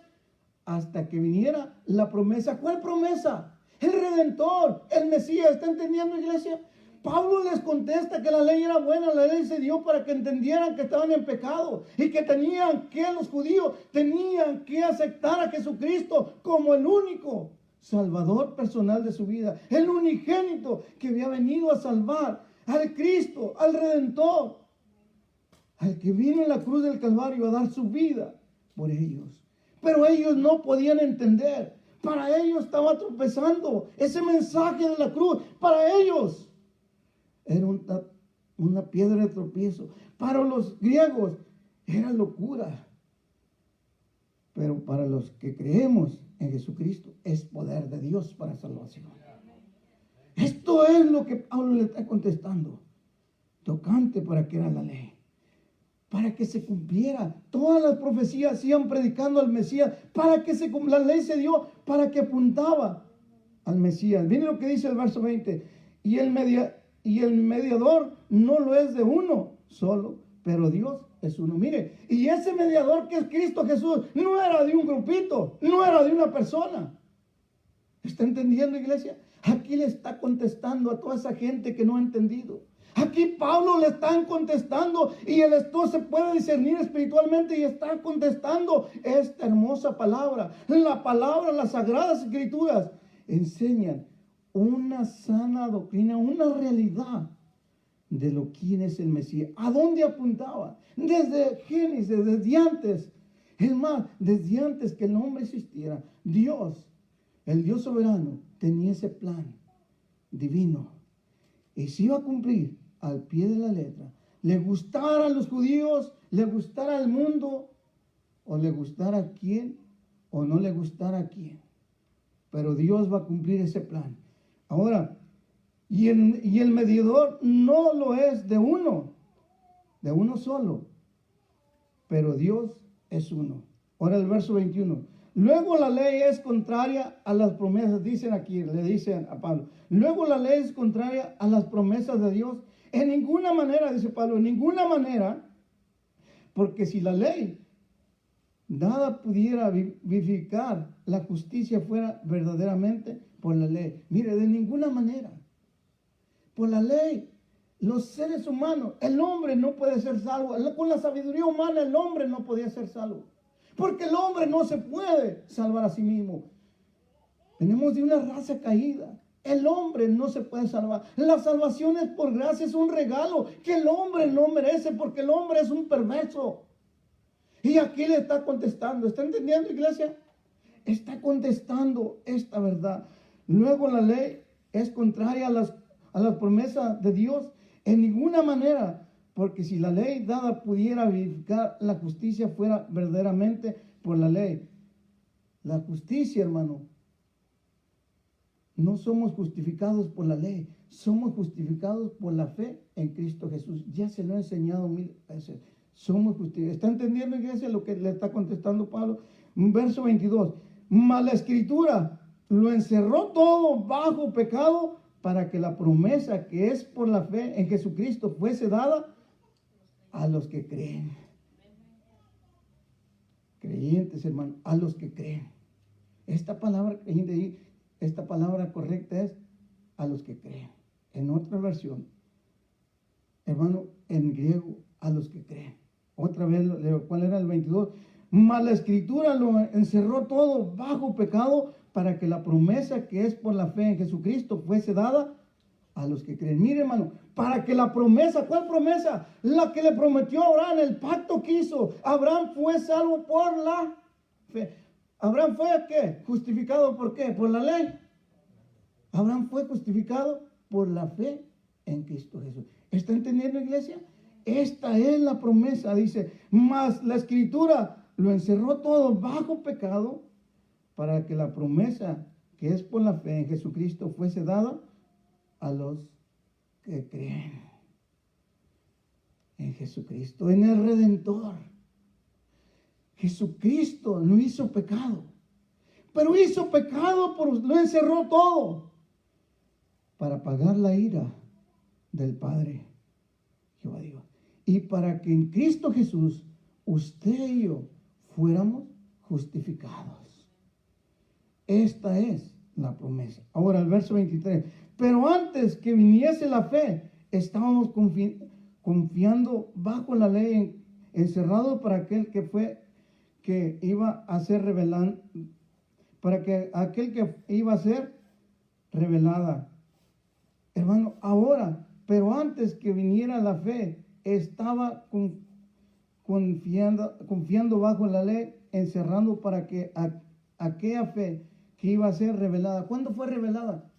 hasta que viniera la promesa. ¿Cuál promesa? El Redentor, el Mesías. ¿Está entendiendo, iglesia? Pablo les contesta que la ley era buena, la ley se dio para que entendieran que estaban en pecado y que los judíos tenían que aceptar a Jesucristo como el único Salvador personal de su vida, el unigénito que había venido a salvar, al Cristo, al Redentor, al que vino en la cruz del Calvario a dar su vida por ellos. Pero ellos no podían entender. Para ellos estaba tropezando ese mensaje de la cruz. Para ellos era una piedra de tropiezo. Para los griegos era locura. Pero para los que creemos en Jesucristo es poder de Dios para salvación. Esto es lo que Pablo le está contestando. Tocante para que era la ley. Para que se cumpliera. Todas las profecías iban predicando al Mesías. Para que la ley se dio para que apuntaba al Mesías. Miren lo que dice el verso 20. Y el mediador no lo es de uno solo, pero Dios es uno. Mire, y ese mediador que es Cristo Jesús no era de un grupito, no era de una persona. ¿Está entendiendo, iglesia? Aquí le está contestando a toda esa gente que no ha entendido. Aquí Pablo le están contestando y esto se puede discernir espiritualmente y está contestando esta hermosa palabra. La palabra, las sagradas escrituras enseñan una sana doctrina, una realidad de lo quién es el Mesías. ¿A dónde apuntaba? Desde Génesis, desde antes. Es más, desde antes que el hombre existiera, Dios, el Dios soberano, tenía ese plan divino. Y se iba a cumplir al pie de la letra. Le gustara a los judíos, le gustara al mundo, o le gustara a quién, o no le gustara a quién. Pero Dios va a cumplir ese plan. Ahora, y el mediador no lo es de uno solo, pero Dios es uno. Ahora el verso 21. Luego la ley es contraria a las promesas, le dicen a Pablo. Luego la ley es contraria a las promesas de Dios. En ninguna manera, dice Pablo, en ninguna manera, porque si la ley nada pudiera vivificar la justicia fuera verdaderamente por la ley. Mire, de ninguna manera. Por la ley, los seres humanos, el hombre no puede ser salvo. Con la sabiduría humana el hombre no podía ser salvo. Porque el hombre no se puede salvar a sí mismo. Venimos de una raza caída. El hombre no se puede salvar. La salvación es por gracia, es un regalo que el hombre no merece porque el hombre es un perverso. Y aquí le está contestando. ¿Está entendiendo, iglesia? Está contestando esta verdad. Luego la ley es contraria a las promesas de Dios en ninguna manera. Porque si la ley dada pudiera vivificar la justicia fuera verdaderamente por la ley. La justicia, hermano, no somos justificados por la ley, somos justificados por la fe en Cristo Jesús. Ya se lo he enseñado 1000 veces. Somos justificados. ¿Está entendiendo, iglesia, lo que le está contestando Pablo? Verso 22. Mas la escritura lo encerró todo bajo pecado para que la promesa que es por la fe en Jesucristo fuese dada a los que creen. Creyentes, hermano, a los que creen. Esta palabra correcta es a los que creen. En otra versión, hermano, en griego, a los que creen. Otra vez, ¿cuál era el 22? Mas la escritura lo encerró todo bajo pecado para que la promesa que es por la fe en Jesucristo fuese dada a los que creen. Mire, hermano, para que la promesa, ¿cuál promesa? La que le prometió a Abraham, el pacto que hizo. Abraham fue salvo por la fe. Abraham fue, ¿qué? ¿Justificado por qué? ¿Por la ley? Abraham fue justificado por la fe en Cristo Jesús. ¿Está entendiendo, iglesia? Esta es la promesa, dice, mas la Escritura lo encerró todo bajo pecado para que la promesa que es por la fe en Jesucristo fuese dada a los que creen en Jesucristo, en el Redentor. Jesucristo no hizo pecado, pero hizo pecado, lo encerró todo para pagar la ira del Padre, Jehová Dios. Y para que en Cristo Jesús, usted y yo fuéramos justificados. Esta es la promesa. Ahora el verso 23. Pero antes que viniese la fe, estábamos confiando bajo la ley, encerrado para aquel que iba a ser revelado, para que aquel que iba a ser revelada. Hermano, ahora, pero antes que viniera la fe, estaba confiando bajo la ley, encerrando para que aquella fe que iba a ser revelada. ¿Cuándo fue revelada?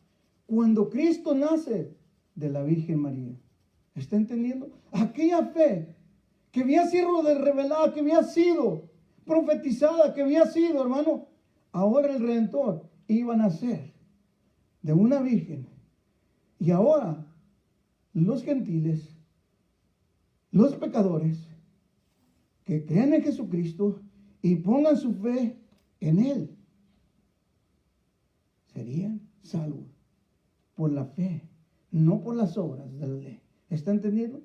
Cuando Cristo nace de la Virgen María. ¿Está entendiendo? Aquella fe que había sido revelada, que había sido profetizada, que había sido, hermano, ahora el Redentor iba a nacer de una virgen. Y ahora los gentiles, los pecadores que crean en Jesucristo y pongan su fe en Él, serían salvos por la fe, no por las obras de la ley. ¿Está entendiendo?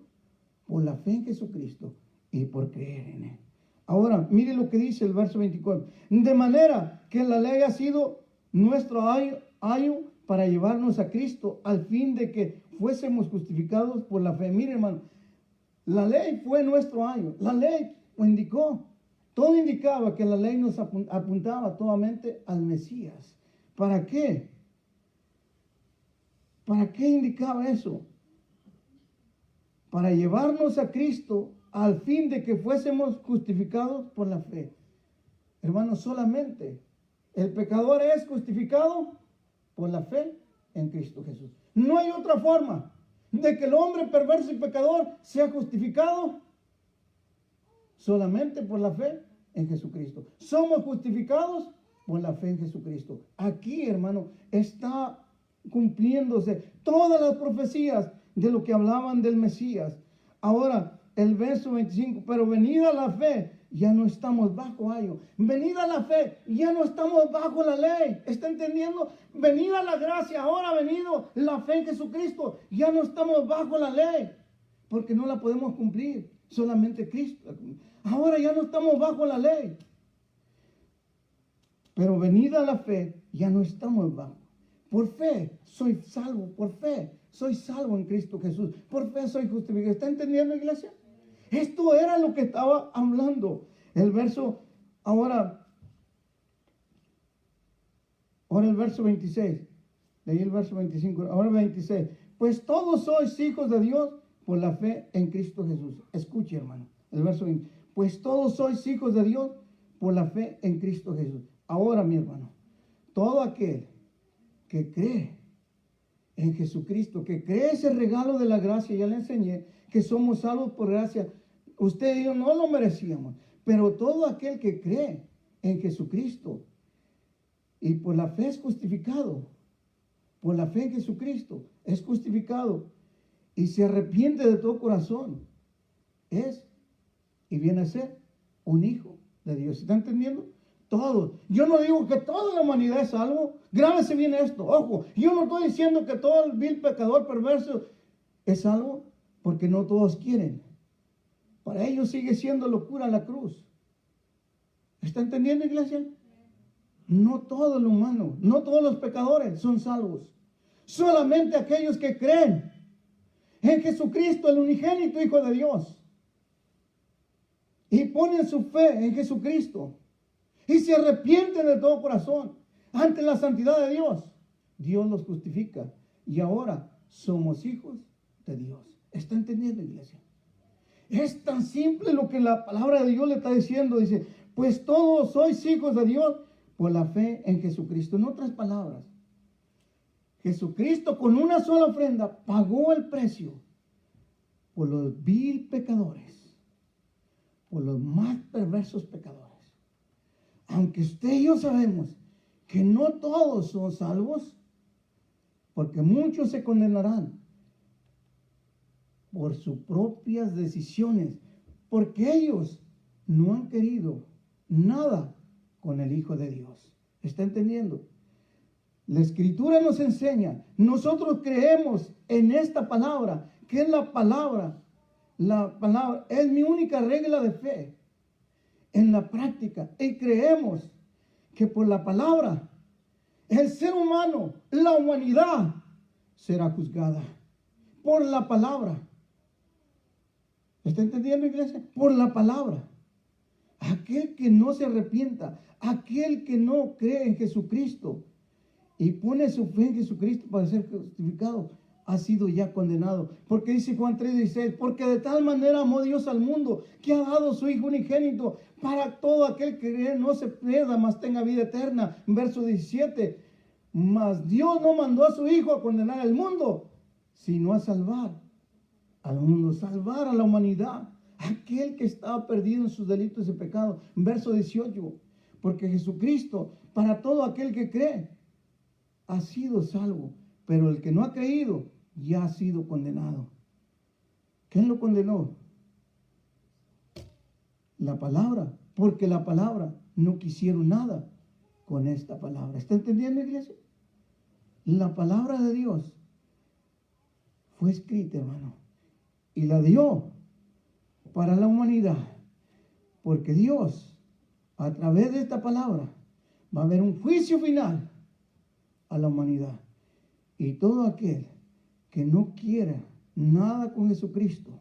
Por la fe en Jesucristo y por creer en Él. Ahora, mire lo que dice el verso 24. De manera que la ley ha sido nuestro ayo para llevarnos a Cristo, al fin de que fuésemos justificados por la fe. Mire, hermano, la ley fue nuestro ayo. La ley indicó, todo indicaba que la ley nos apuntaba totalmente al Mesías. ¿Para qué? ¿Para qué indicaba eso? Para llevarnos a Cristo al fin de que fuésemos justificados por la fe. Hermanos, solamente el pecador es justificado por la fe en Cristo Jesús. No hay otra forma de que el hombre perverso y pecador sea justificado, solamente por la fe en Jesucristo. Somos justificados por la fe en Jesucristo. Aquí, hermano, está cumpliéndose todas las profecías de lo que hablaban del Mesías. Ahora, el verso 25, pero venida la fe, ya no estamos bajo ayo. Venida la fe, ya no estamos bajo la ley. ¿Está entendiendo? Venida la gracia, ahora ha venido la fe en Jesucristo, ya no estamos bajo la ley, porque no la podemos cumplir, solamente Cristo. Ahora ya no estamos bajo la ley. Pero venida la fe, ya no estamos bajo. Por fe soy salvo, por fe soy salvo en Cristo Jesús. Por fe soy justificado. ¿Está entendiendo, iglesia? Esto era lo que estaba hablando. El verso, ahora el verso 26. Leí el verso 25, ahora 26. Pues todos sois hijos de Dios por la fe en Cristo Jesús. Escuche, hermano, el verso 20. Pues todos sois hijos de Dios por la fe en Cristo Jesús. Ahora, mi hermano, todo aquel que cree en Jesucristo, que cree ese regalo de la gracia, ya le enseñé que somos salvos por gracia. Usted y yo no lo merecíamos, pero todo aquel que cree en Jesucristo y por la fe es justificado, por la fe en Jesucristo es justificado y se arrepiente de todo corazón, es y viene a ser un hijo de Dios. ¿Está entendiendo? Todos. Yo no digo que toda la humanidad es salvo. Grábese bien esto. Ojo, yo no estoy diciendo que todo el vil pecador perverso es salvo, porque no todos quieren. Para ellos sigue siendo locura la cruz. ¿Está entendiendo, iglesia? No todo lo humano, no todos los pecadores son salvos. Solamente aquellos que creen en Jesucristo, el unigénito Hijo de Dios, y ponen su fe en Jesucristo y se arrepienten de todo corazón ante la santidad de Dios, Dios los justifica y ahora somos hijos de Dios. ¿Está entendiendo, iglesia? Es tan simple lo que la palabra de Dios le está diciendo. Dice, pues todos sois hijos de Dios por la fe en Jesucristo. En otras palabras, Jesucristo con una sola ofrenda pagó el precio por los vil pecadores, por los más perversos pecadores. Aunque usted y yo sabemos que no todos son salvos, porque muchos se condenarán por sus propias decisiones, porque ellos no han querido nada con el Hijo de Dios. ¿Está entendiendo? La Escritura nos enseña, nosotros creemos en esta palabra, que es la palabra es mi única regla de fe en la práctica, y creemos que por la palabra el ser humano, la humanidad será juzgada por la palabra. ¿Está entendiendo, iglesia? Por la palabra. Aquel que no se arrepienta, aquel que no cree en Jesucristo y pone su fe en Jesucristo para ser justificado, ha sido ya condenado. Porque dice Juan 3:16, porque de tal manera amó Dios al mundo, que ha dado su Hijo unigénito, para todo aquel que cree no se pierda, mas tenga vida eterna. Verso 17, mas Dios no mandó a su Hijo a condenar al mundo, sino a salvar al mundo, salvar a la humanidad, aquel que estaba perdido en sus delitos y pecados. Verso 18, porque Jesucristo, para todo aquel que cree, ha sido salvo, pero el que no ha creído ya ha sido condenado. ¿Quién lo condenó? La palabra, porque la palabra no quisieron nada con esta palabra. ¿Está entendiendo, iglesia? La palabra de Dios fue escrita, hermano, y la dio para la humanidad, porque Dios, a través de esta palabra, va a haber un juicio final a la humanidad. Y todo aquel que no quiera nada con Jesucristo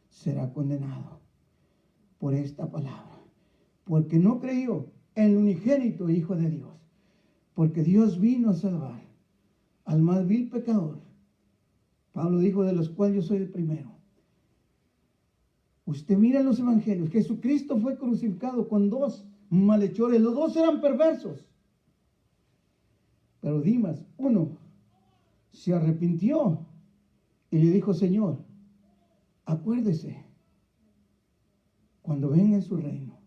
será condenado por esta palabra, porque no creyó en el unigénito Hijo de Dios, porque Dios vino a salvar al más vil pecador. Pablo dijo, de los cuales yo soy el primero. Usted mira en los evangelios, Jesucristo fue crucificado con dos malhechores, los dos eran perversos. Pero Dimas, uno, se arrepintió y le dijo, Señor, acuérdese cuando venga en su reino.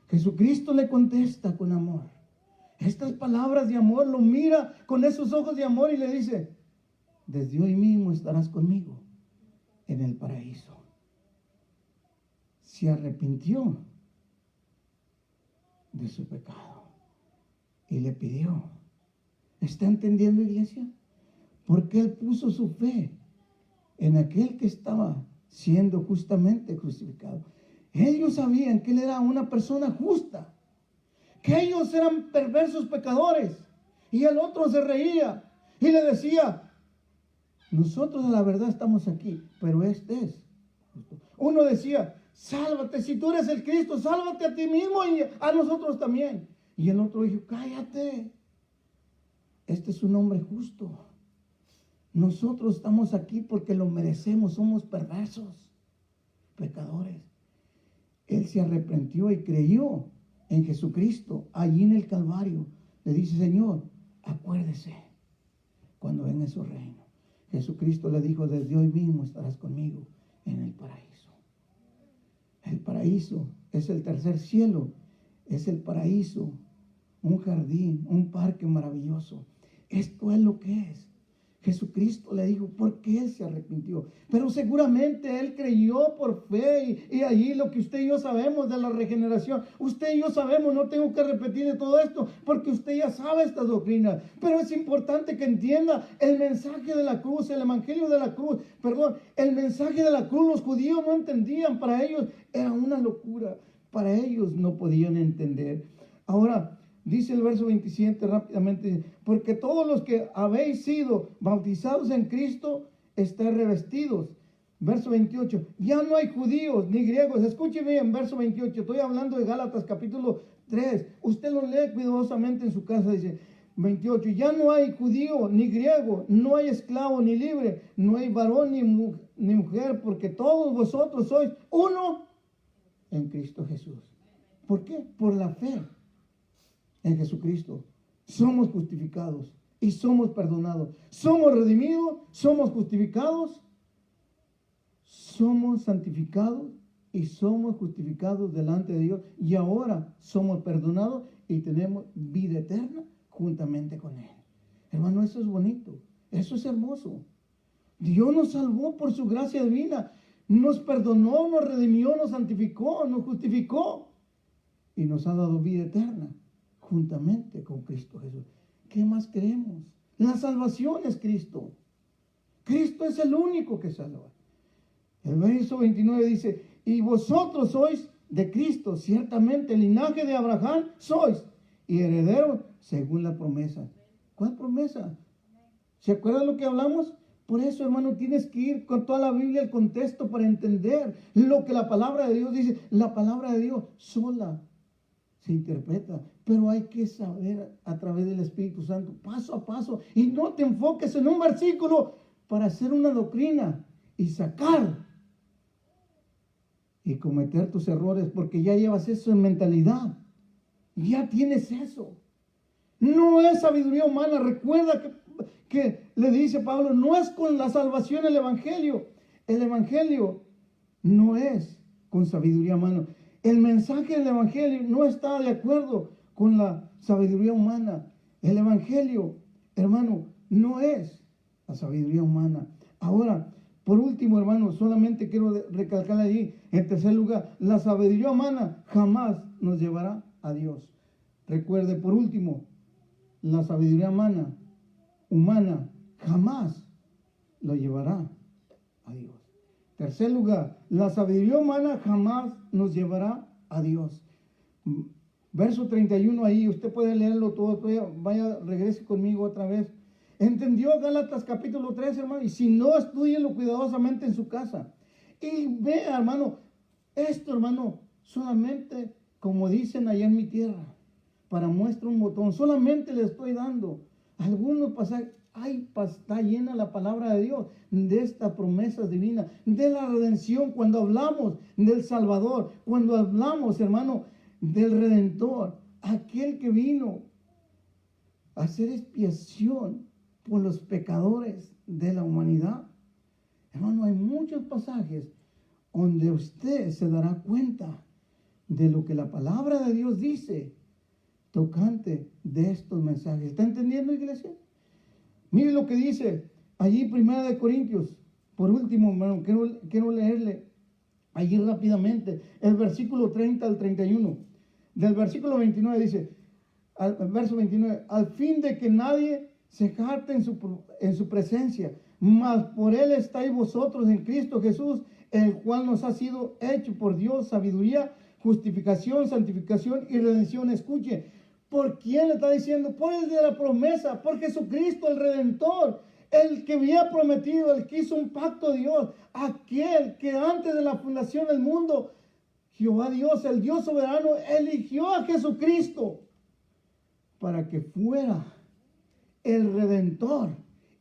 Jesucristo le contesta con amor. Estas palabras de amor, lo mira con esos ojos de amor y le dice, desde hoy mismo estarás conmigo en el paraíso. Se arrepintió de su pecado y le pidió. ¿Está entendiendo, iglesia? Porque él puso su fe en aquel que estaba siendo justamente crucificado. Ellos sabían que él era una persona justa, que ellos eran perversos pecadores, y el otro se reía y le decía, nosotros a la verdad estamos aquí, pero este es justo. Uno decía, sálvate, si tú eres el Cristo, sálvate a ti mismo y a nosotros también. Y el otro dijo, cállate, este es un hombre justo. Nosotros estamos aquí porque lo merecemos, somos perversos, pecadores. Él se arrepintió y creyó en Jesucristo allí en el Calvario. Le dice, Señor, acuérdese cuando venga en su reino. Jesucristo le dijo, desde hoy mismo estarás conmigo en el paraíso. El paraíso es el tercer cielo, es el paraíso, un jardín, un parque maravilloso. Esto es lo que es. Jesucristo le dijo, porque él se arrepintió. Pero seguramente él creyó por fe. Y allí lo que usted y yo sabemos de la regeneración. Usted y yo sabemos, no tengo que repetir de todo esto, porque usted ya sabe esta doctrina. Pero es importante que entienda el mensaje de la cruz, el evangelio de la cruz. El mensaje de la cruz los judíos no entendían. Para ellos era una locura. Para ellos no podían entender. Ahora, dice el verso 27 rápidamente, porque todos los que habéis sido bautizados en Cristo, estáis revestidos. Verso 28, ya no hay judíos ni griegos. Escuche bien, verso 28, estoy hablando de Gálatas capítulo 3. Usted lo lee cuidadosamente en su casa, dice, 28. Ya no hay judío ni griego, no hay esclavo ni libre, no hay varón ni mujer, porque todos vosotros sois uno en Cristo Jesús. ¿Por qué? Por la fe en Jesucristo. Somos justificados y somos perdonados. Somos redimidos, somos justificados, somos santificados y somos justificados delante de Dios. Y ahora somos perdonados y tenemos vida eterna juntamente con Él. Hermano, eso es bonito. Eso es hermoso. Dios nos salvó por su gracia divina. Nos perdonó, nos redimió, nos santificó, nos justificó. Y nos ha dado vida eterna juntamente con Cristo Jesús. ¿Qué más creemos? La salvación es Cristo. Cristo es el único que salva. El verso 29 dice, y vosotros sois de Cristo, ciertamente el linaje de Abraham sois, y herederos según la promesa. ¿Cuál promesa? ¿Se acuerdan lo que hablamos? Por eso, hermano, tienes que ir con toda la Biblia al contexto para entender lo que la palabra de Dios dice. La palabra de Dios sola se interpreta, pero hay que saber a través del Espíritu Santo, paso a paso, y no te enfoques en un versículo para hacer una doctrina y sacar y cometer tus errores, porque ya llevas eso en mentalidad, ya tienes eso. No es sabiduría humana. Recuerda que le dice Pablo, no es con la salvación el Evangelio. El Evangelio no es con sabiduría humana. El mensaje del Evangelio no está de acuerdo con la sabiduría humana. El Evangelio, hermano, no es la sabiduría humana. Ahora, por último, hermano, solamente quiero recalcar allí, en tercer lugar, la sabiduría humana jamás nos llevará a Dios. Recuerde, por último, la sabiduría humana jamás lo llevará a Dios. Tercer lugar, la sabiduría humana jamás nos llevará a Dios. Verso 31 ahí, usted puede leerlo todo, vaya, regrese conmigo otra vez. ¿Entendió Gálatas capítulo 3, hermano? Y si no, estúdienlo cuidadosamente en su casa. Y vea, hermano, esto, hermano, solamente, como dicen allá en mi tierra, para muestra un botón, solamente le estoy dando algunos pasajes. Está llena la palabra de Dios de estas promesas divinas, de la redención. Cuando hablamos del Salvador, cuando hablamos, hermano, del Redentor, aquel que vino a hacer expiación por los pecadores de la humanidad. Hermano, hay muchos pasajes donde usted se dará cuenta de lo que la palabra de Dios dice tocante de estos mensajes. ¿Está entendiendo, iglesia? Mire lo que dice allí 1 Corintios. Por último, hermano, quiero leerle allí rápidamente el versículo 30 al 31. Del versículo 29 dice, al verso 29, al fin de que nadie se jacte en su presencia, mas por él estáis vosotros en Cristo Jesús, el cual nos ha sido hecho por Dios sabiduría, justificación, santificación y redención. Escuche, ¿por quién le está diciendo? Por el de la promesa, por Jesucristo el Redentor, el que había prometido, el que hizo un pacto de Dios, aquel que antes de la fundación del mundo, Jehová Dios, el Dios soberano, eligió a Jesucristo para que fuera el Redentor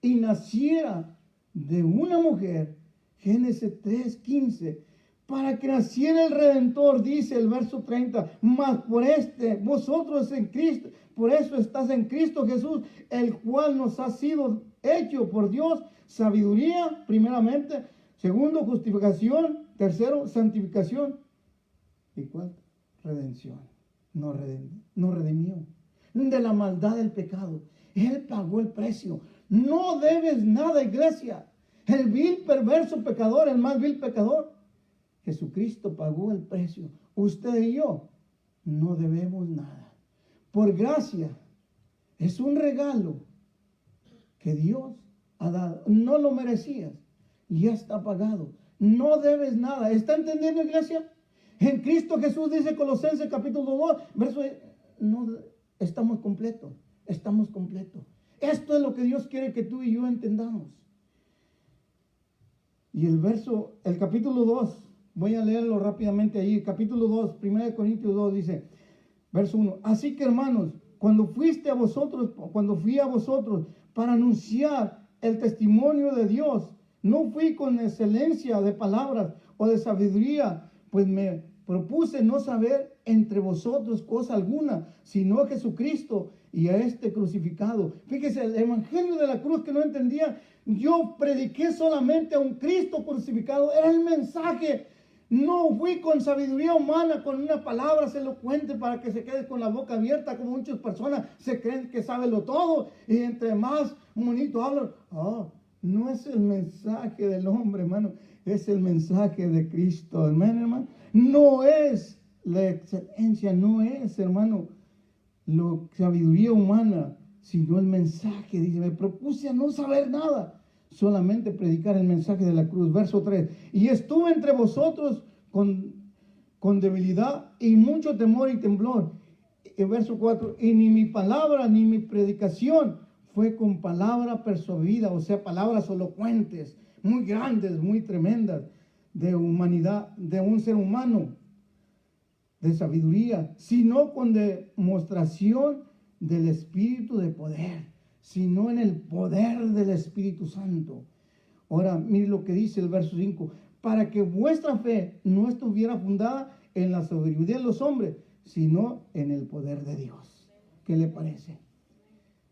y naciera de una mujer. Génesis 3:15. Para que naciera el Redentor, dice el verso 30, mas por vosotros en Cristo, por eso estás en Cristo Jesús, el cual nos ha sido hecho por Dios sabiduría, primeramente, segundo, justificación, tercero, santificación, y cuarto, redención. Nos redimió de la maldad del pecado. Él pagó el precio. No debes nada, iglesia. El vil, perverso pecador, el más vil pecador, Jesucristo pagó el precio. Usted y yo no debemos nada. Por gracia, es un regalo que Dios ha dado. No lo merecías. Ya está pagado. No debes nada. ¿Está entendiendo, iglesia? En Cristo Jesús, dice Colosenses capítulo 2, verso, no, estamos completos. Estamos completos. Esto es lo que Dios quiere que tú y yo entendamos. Y el capítulo 2, voy a leerlo rápidamente ahí. Capítulo 2, 1 Corintios 2 dice, verso 1. Así que, hermanos, cuando fuiste a vosotros, cuando fui a vosotros para anunciar el testimonio de Dios, no fui con excelencia de palabras o de sabiduría, pues me propuse no saber entre vosotros cosa alguna, sino a Jesucristo y a este crucificado. Fíjese, el evangelio de la cruz que no entendía, yo prediqué solamente a un Cristo crucificado, era el mensaje. No fui con sabiduría humana, con una palabra elocuente para que se quede con la boca abierta, como muchas personas se creen que saben lo todo, y entre más bonito hablan. No es el mensaje del hombre, hermano, es el mensaje de Cristo, hermano. No es la excelencia, no es, hermano, la sabiduría humana, sino el mensaje. Dice, me propuse a no saber nada, solamente predicar el mensaje de la cruz. Verso 3, y estuve entre vosotros con debilidad y mucho temor y temblor. Verso 4, y ni mi palabra ni mi predicación fue con palabra persuadida, o sea, palabras elocuentes, muy grandes, muy tremendas, de humanidad, de un ser humano, de sabiduría, sino con demostración del Espíritu de poder, sino en el poder del Espíritu Santo. Ahora, mire lo que dice el verso 5, para que vuestra fe no estuviera fundada en la sabiduría de los hombres, sino en el poder de Dios. ¿Qué le parece?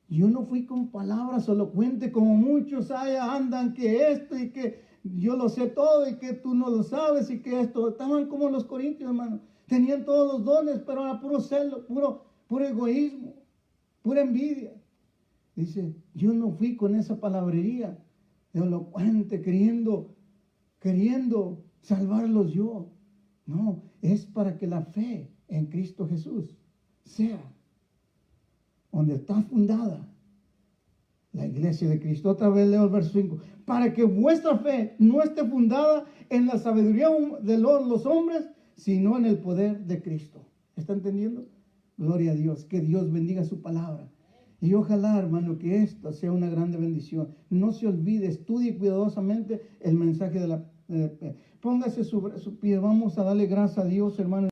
Yo no fui con palabras elocuentes como muchos allá andan, que esto y que yo lo sé todo y que tú no lo sabes y que esto. Estaban como los corintios, hermano. Tenían todos los dones, pero era puro celo, puro egoísmo, pura envidia. Dice, yo no fui con esa palabrería de elocuente, queriendo salvarlos yo. No, es para que la fe en Cristo Jesús sea donde está fundada la iglesia de Cristo. Otra vez leo el verso 5. Para que vuestra fe no esté fundada en la sabiduría de los hombres, sino en el poder de Cristo. ¿Está entendiendo? Gloria a Dios. Que Dios bendiga su palabra. Y ojalá, hermano, que esta sea una grande bendición. No se olvide, estudie cuidadosamente el mensaje de la... Póngase sobre su pie. Vamos a darle gracias a Dios, hermano.